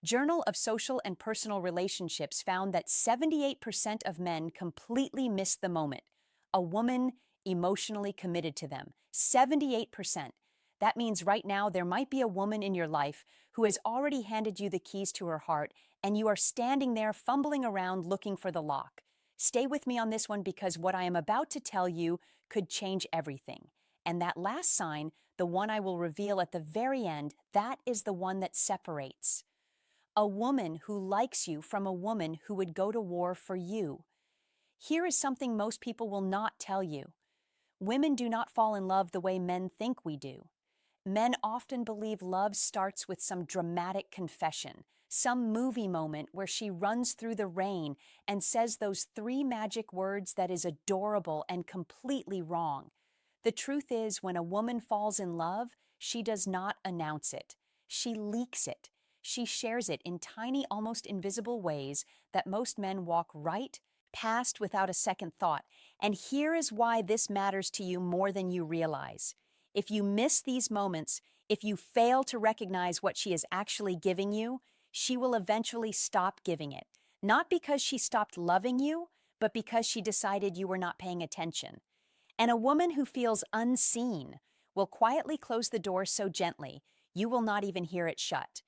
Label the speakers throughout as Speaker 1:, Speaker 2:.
Speaker 1: Journal of Social and Personal Relationships found that 78% of men completely miss the moment. A woman emotionally committed to them. 78%. That means right now there might be a woman in your life who has already handed you the keys to her heart, and you are standing there fumbling around looking for the lock. Stay with me on this one because what I am about to tell you could change everything. And that last sign, the one I will reveal at the very end, that is the one that separates. A woman who likes you from a woman who would go to war for you. Here is something most people will not tell you. Women do not fall in love the way men think we do. Men often believe love starts with some dramatic confession, some movie moment where she runs through the rain and says those three magic words that is adorable and completely wrong. The truth is, when a woman falls in love, she does not announce it. She leaks it. She shares it in tiny, almost invisible ways that most men walk right past without a second thought. And here is why this matters to you more than you realize. If you miss these moments, if you fail to recognize what she is actually giving you, she will eventually stop giving it. Not because she stopped loving you, but because she decided you were not paying attention. And a woman who feels unseen will quietly close the door so gently, you will not even hear it shut.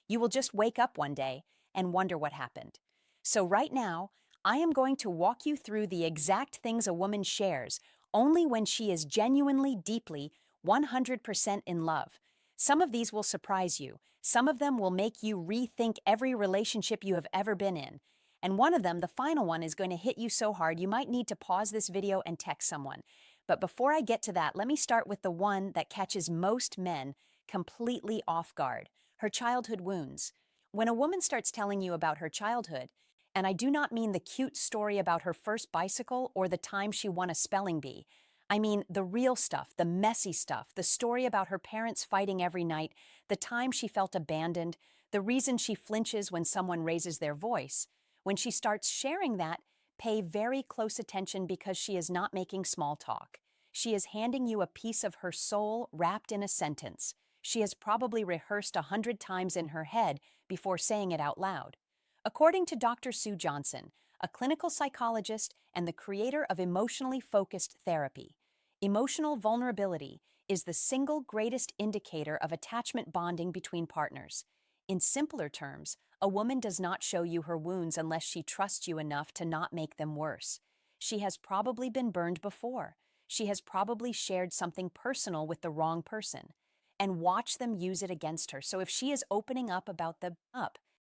Speaker 1: You will just wake up one day and wonder what happened. So right now, I am going to walk you through the exact things a woman shares only when she is genuinely, deeply, 100% in love. Some of these will surprise you. Some of them will make you rethink every relationship you have ever been in. And one of them, the final one, is going to hit you so hard you might need to pause this video and text someone. But before I get to that, let me start with the one that catches most men completely off guard: her childhood wounds. When a woman starts telling you about her childhood, and I do not mean the cute story about her first bicycle or the time she won a spelling bee. I mean the real stuff, the messy stuff, the story about her parents fighting every night, the time she felt abandoned, the reason she flinches when someone raises their voice. When she starts sharing that, pay very close attention because she is not making small talk. She is handing you a piece of her soul wrapped in a sentence. She has probably rehearsed 100 times in her head before saying it out loud. According to Dr. Sue Johnson, a clinical psychologist and the creator of emotionally focused therapy, emotional vulnerability is the single greatest indicator of attachment bonding between partners. In simpler terms, a woman does not show you her wounds unless she trusts you enough to not make them worse. She has probably been burned before. She has probably shared something personal with the wrong person. And watch them use it against her. So if she is opening up about the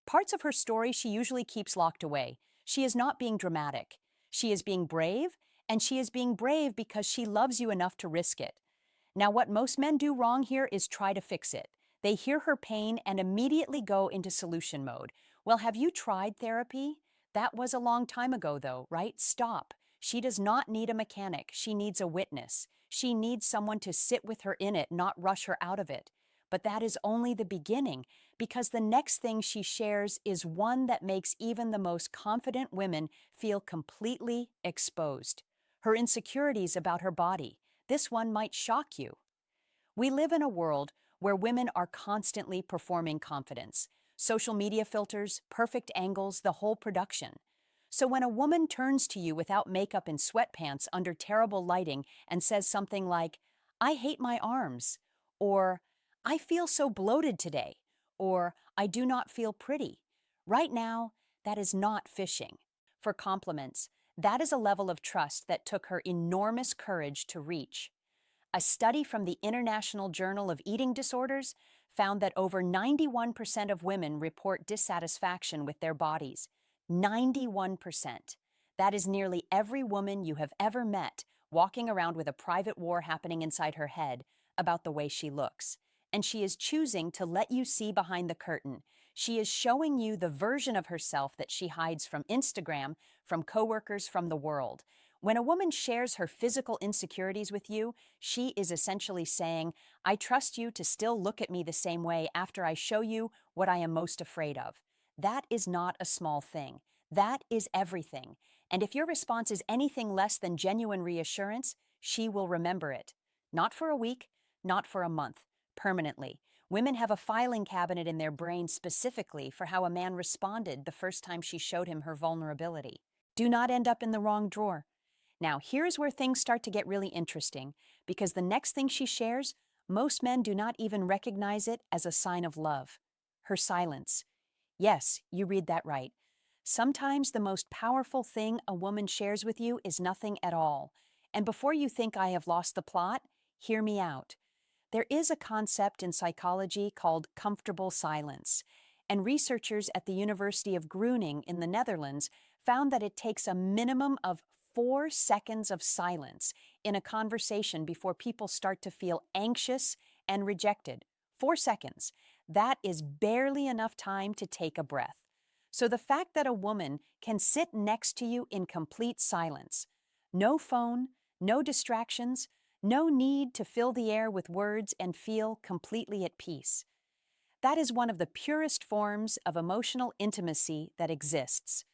Speaker 1: parts of her story she usually keeps locked away. She is not being dramatic. She is being brave, and she is being brave because she loves you enough to risk it. Now, what most men do wrong here is try to fix it. They hear her pain and immediately go into solution mode. Well, have you tried therapy? That was a long time ago, though, right? Stop. She does not need a mechanic. She needs a witness. She needs someone to sit with her in it, not rush her out of it. But that is only the beginning, because the next thing she shares is one that makes even the most confident women feel completely exposed. Her insecurities about her body. This one might shock you. We live in a world where women are constantly performing confidence. Social media filters, perfect angles, the whole production. So when a woman turns to you without makeup and sweatpants under terrible lighting and says something like, "I hate my arms," or "I feel so bloated today," or "I do not feel pretty," right now, that is not fishing for compliments. That is a level of trust that took her enormous courage to reach. A study from the International Journal of Eating Disorders found that over 91% of women report dissatisfaction with their bodies. 91%. That is nearly every woman you have ever met walking around with a private war happening inside her head about the way she looks. And she is choosing to let you see behind the curtain. She is showing you the version of herself that she hides from Instagram, from coworkers, from the world. When a woman shares her physical insecurities with you, she is essentially saying, "I trust you to still look at me the same way after I show you what I am most afraid of." That is not a small thing. That is everything. And if your response is anything less than genuine reassurance, she will remember it. Not for a week, not for a month, permanently. Women have a filing cabinet in their brain specifically for how a man responded the first time she showed him her vulnerability. Do not end up in the wrong drawer. Now, here's where things start to get really interesting, because the next thing she shares, most men do not even recognize it as a sign of love. Her silence. Yes, you read that right. Sometimes the most powerful thing a woman shares with you is nothing at all. And before you think I have lost the plot, hear me out. There is a concept in psychology called comfortable silence, and researchers at the University of Groningen in the Netherlands found that it takes a minimum of 4 seconds of silence in a conversation before people start to feel anxious and rejected. 4 seconds. That is barely enough time to take a breath. So the fact that a woman can sit next to you in complete silence, no phone, no distractions, no need to fill the air with words and feel completely at peace. That is one of the purest forms of emotional intimacy that exists.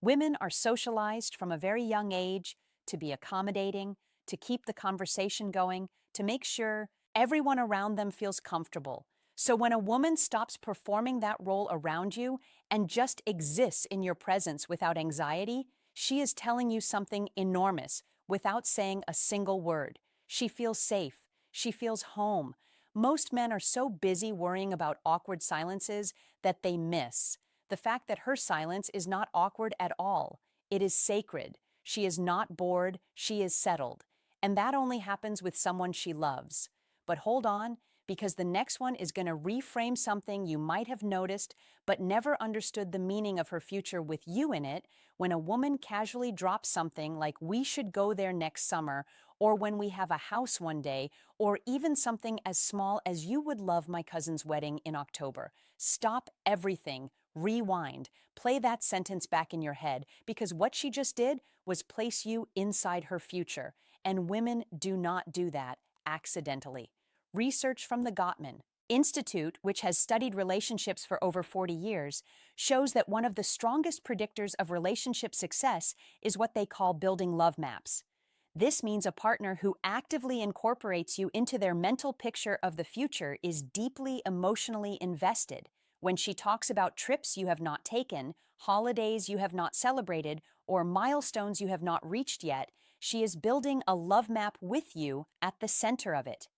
Speaker 1: Women are socialized from a very young age to be accommodating, to keep the conversation going, to make sure everyone around them feels comfortable. So when a woman stops performing that role around you and just exists in your presence without anxiety, she is telling you something enormous without saying a single word. She feels safe. She feels home. Most men are so busy worrying about awkward silences that they miss the fact that her silence is not awkward at all. It is sacred. She is not bored. She is settled. And that only happens with someone she loves. But hold on, because the next one is going to reframe something you might have noticed but never understood the meaning of her future with you in it when a woman casually drops something like "we should go there next summer," or "when we have a house one day," or even something as small as "you would love my cousin's wedding in October." Stop everything. Rewind. Play that sentence back in your head, because what she just did was place you inside her future, and women do not do that accidentally. Research from the Gottman Institute, which has studied relationships for over 40 years, shows that one of the strongest predictors of relationship success is what they call building love maps. This means a partner who actively incorporates you into their mental picture of the future is deeply emotionally invested. When she talks about trips you have not taken, holidays you have not celebrated, or milestones you have not reached yet, she is building a love map with you at the center of it.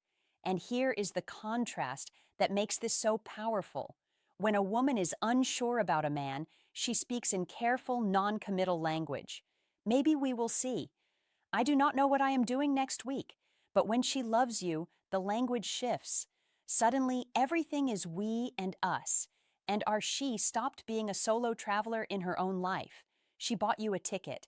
Speaker 1: And here is the contrast that makes this so powerful. When a woman is unsure about a man, she speaks in careful, non-committal language. Maybe we will see. I do not know what I am doing next week. But when she loves you, the language shifts. Suddenly, everything is we and us. And our she stopped being a solo traveler in her own life. She bought you a ticket.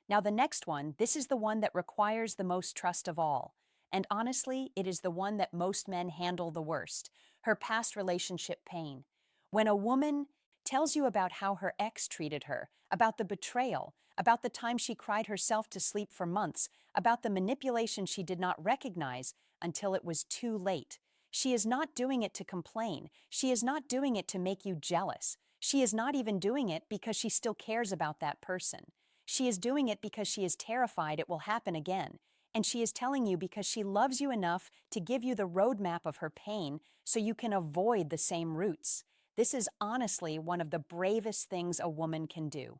Speaker 1: Now the next one, this is the one that requires the most trust of all. And honestly, it is the one that most men handle the worst: her past relationship pain. When a woman tells you about how her ex treated her, about the betrayal, about the time she cried herself to sleep for months, about the manipulation she did not recognize until it was too late. She is not doing it to complain. She is not doing it to make you jealous. She is not even doing it because she still cares about that person. She is doing it because she is terrified it will happen again. And she is telling you because she loves you enough to give you the roadmap of her pain so you can avoid the same routes. This is honestly one of the bravest things a woman can do.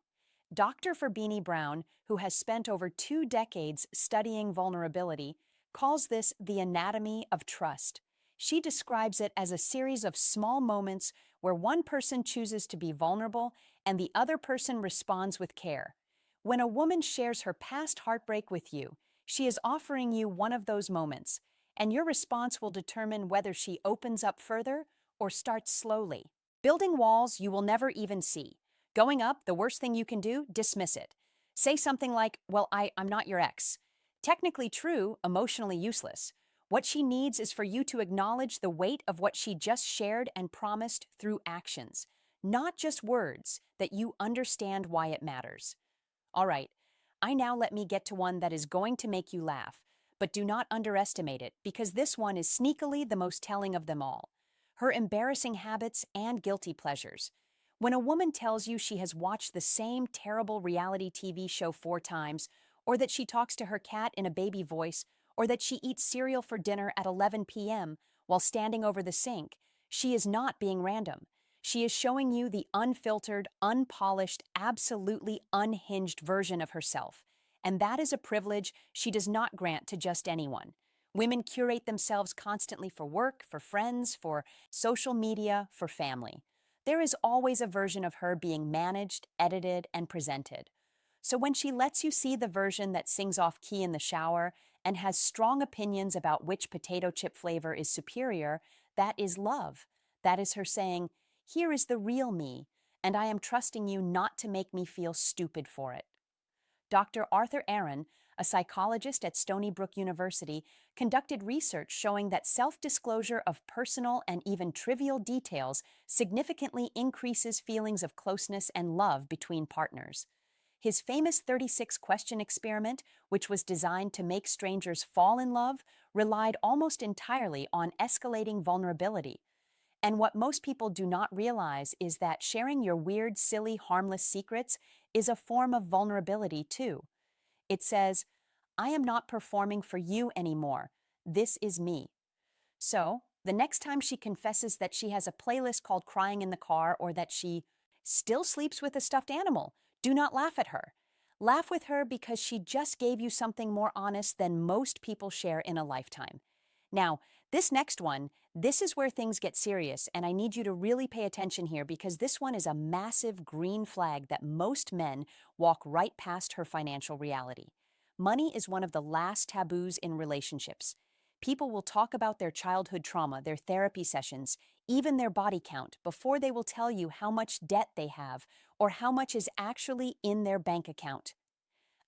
Speaker 1: Dr. Fabini Brown, who has spent over 2 decades studying vulnerability, calls this the anatomy of trust. She describes it as a series of small moments where one person chooses to be vulnerable and the other person responds with care. When a woman shares her past heartbreak with you, she is offering you one of those moments, and your response will determine whether she opens up further or starts slowly. Building walls you will never even see. Going up, the worst thing you can do, dismiss it. Say something like, "Well, I'm not your ex." Technically true, emotionally useless. What she needs is for you to acknowledge the weight of what she just shared and promised through actions, not just words, that you understand why it matters. All right, let me get to one that is going to make you laugh, but do not underestimate it, because this one is sneakily the most telling of them all. Her embarrassing habits and guilty pleasures. When a woman tells you she has watched the same terrible reality TV show 4 times, or that she talks to her cat in a baby voice, or that she eats cereal for dinner at 11 p.m., while standing over the sink, she is not being random. She is showing you the unfiltered, unpolished, absolutely unhinged version of herself. And that is a privilege she does not grant to just anyone. Women curate themselves constantly for work, for friends, for social media, for family. There is always a version of her being managed, edited, and presented. So when she lets you see the version that sings off key in the shower and has strong opinions about which potato chip flavor is superior, that is love. That is her saying, "Here is the real me, and I am trusting you not to make me feel stupid for it." Dr. Arthur Aron, a psychologist at Stony Brook University, conducted research showing that self-disclosure of personal and even trivial details significantly increases feelings of closeness and love between partners. His famous 36-question experiment, which was designed to make strangers fall in love, relied almost entirely on escalating vulnerability. And what most people do not realize is that sharing your weird, silly, harmless secrets is a form of vulnerability too. It says, "I am not performing for you anymore. This is me." So, the next time she confesses that she has a playlist called Crying in the Car or that she still sleeps with a stuffed animal, do not laugh at her. Laugh with her because she just gave you something more honest than most people share in a lifetime. Now, this next one, this is where things get serious, and I need you to really pay attention here because this one is a massive green flag that most men walk right past her financial reality. Money is one of the last taboos in relationships. People will talk about their childhood trauma, their therapy sessions, even their body count before they will tell you how much debt they have or how much is actually in their bank account.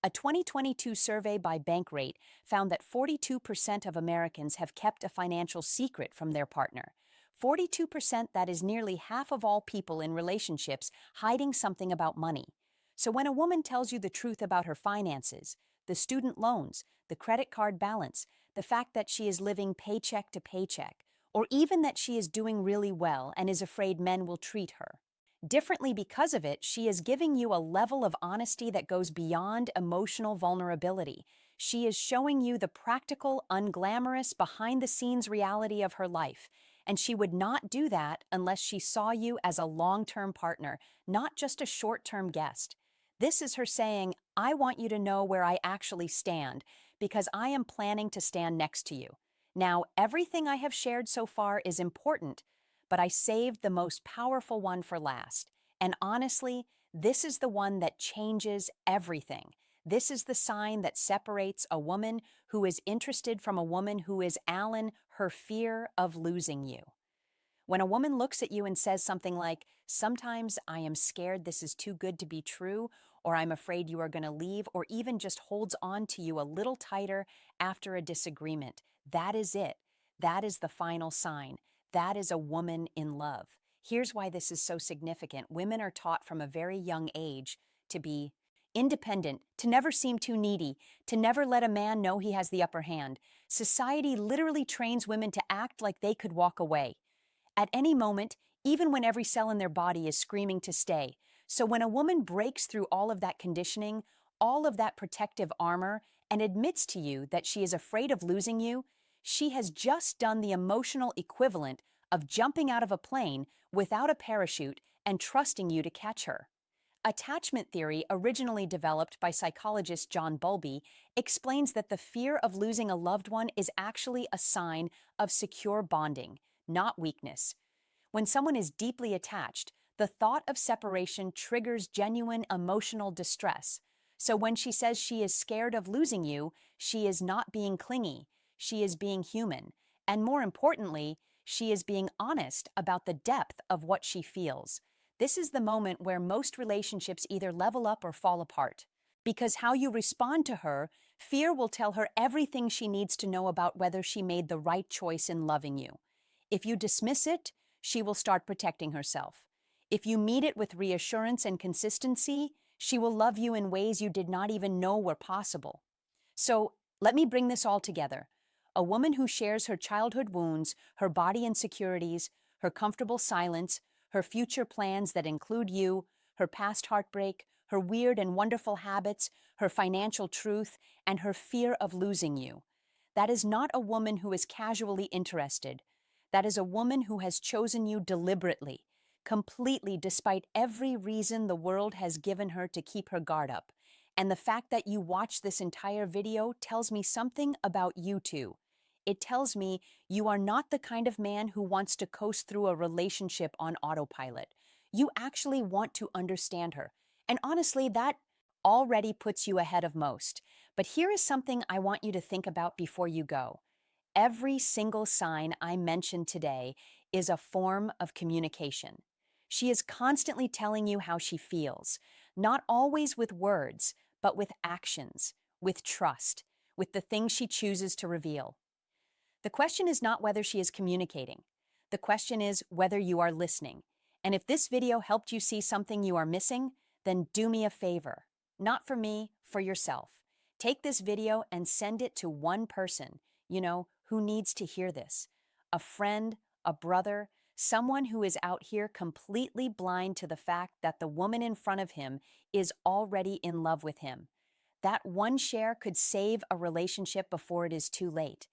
Speaker 1: A 2022 survey by Bankrate found that 42% of Americans have kept a financial secret from their partner. 42%, that is nearly half of all people in relationships hiding something about money. So when a woman tells you the truth about her finances, the student loans, the credit card balance, the fact that she is living paycheck to paycheck, or even that she is doing really well and is afraid men will treat her differently because of it, she is giving you a level of honesty that goes beyond emotional vulnerability. She is showing you the practical, unglamorous, behind-the-scenes reality of her life. And she would not do that unless she saw you as a long-term partner, not just a short-term guest. This is her saying, "I want you to know where I actually stand, because I am planning to stand next to you." Now, everything I have shared so far is important, but I saved the most powerful one for last. And honestly, this is the one that changes everything. This is the sign that separates a woman who is interested from a woman who is, Alan, her fear of losing you. When a woman looks at you and says something like, "Sometimes I am scared this is too good to be true," or "I'm afraid you are going to leave," or even just holds on to you a little tighter after a disagreement, that is it. That is the final sign. That is a woman in love. Here's why this is so significant. Women are taught from a very young age to be independent, to never seem too needy, to never let a man know he has the upper hand. Society literally trains women to act like they could walk away at any moment, even when every cell in their body is screaming to stay. So when a woman breaks through all of that conditioning, all of that protective armor, and admits to you that she is afraid of losing you, she has just done the emotional equivalent of jumping out of a plane without a parachute and trusting you to catch her. Attachment theory, originally developed by psychologist John Bowlby, explains that the fear of losing a loved one is actually a sign of secure bonding, not weakness. When someone is deeply attached, the thought of separation triggers genuine emotional distress. So when she says she is scared of losing you, she is not being clingy, she is being human. And more importantly, she is being honest about the depth of what she feels. This is the moment where most relationships either level up or fall apart. Because how you respond to her, fear will tell her everything she needs to know about whether she made the right choice in loving you. If you dismiss it, she will start protecting herself. If you meet it with reassurance and consistency, she will love you in ways you did not even know were possible. So let me bring this all together. A woman who shares her childhood wounds, her body insecurities, her comfortable silence, her future plans that include you, her past heartbreak, her weird and wonderful habits, her financial truth, and her fear of losing you. That is not a woman who is casually interested. That is a woman who has chosen you deliberately, completely, despite every reason the world has given her to keep her guard up. And the fact that you watched this entire video tells me something about you two. It tells me you are not the kind of man who wants to coast through a relationship on autopilot. You actually want to understand her. And honestly, that already puts you ahead of most. But here is something I want you to think about before you go. Every single sign I mentioned today is a form of communication. She is constantly telling you how she feels, not always with words, but with actions, with trust, with the things she chooses to reveal. The question is not whether she is communicating. The question is whether you are listening. And if this video helped you see something you are missing, then do me a favor. Not for me, for yourself. Take this video and send it to one person, who needs to hear this. A friend, a brother, someone who is out here completely blind to the fact that the woman in front of him is already in love with him. That one share could save a relationship before it is too late.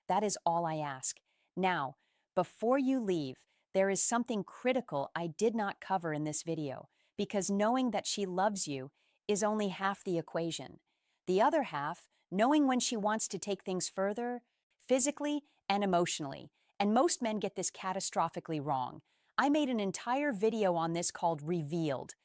Speaker 1: That is all I ask. Now, before you leave, there is something critical I did not cover in this video, because knowing that she loves you is only half the equation. The other half, knowing when she wants to take things further, physically and emotionally. And most men get this catastrophically wrong. I made an entire video on this called Revealed.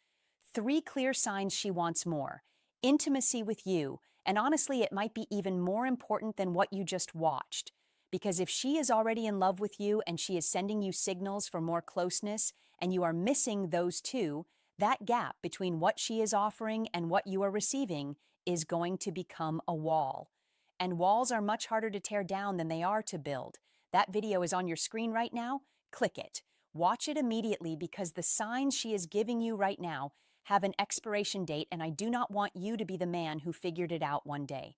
Speaker 1: 3 clear signs she wants more. Intimacy with you, and honestly, it might be even more important than what you just watched. Because if she is already in love with you and she is sending you signals for more closeness, and you are missing those two, that gap between what she is offering and what you are receiving is going to become a wall. And walls are much harder to tear down than they are to build. That video is on your screen right now. Click it. Watch it immediately, because the signs she is giving you right now have an expiration date, and I do not want you to be the man who figured it out one day.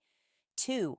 Speaker 1: 2,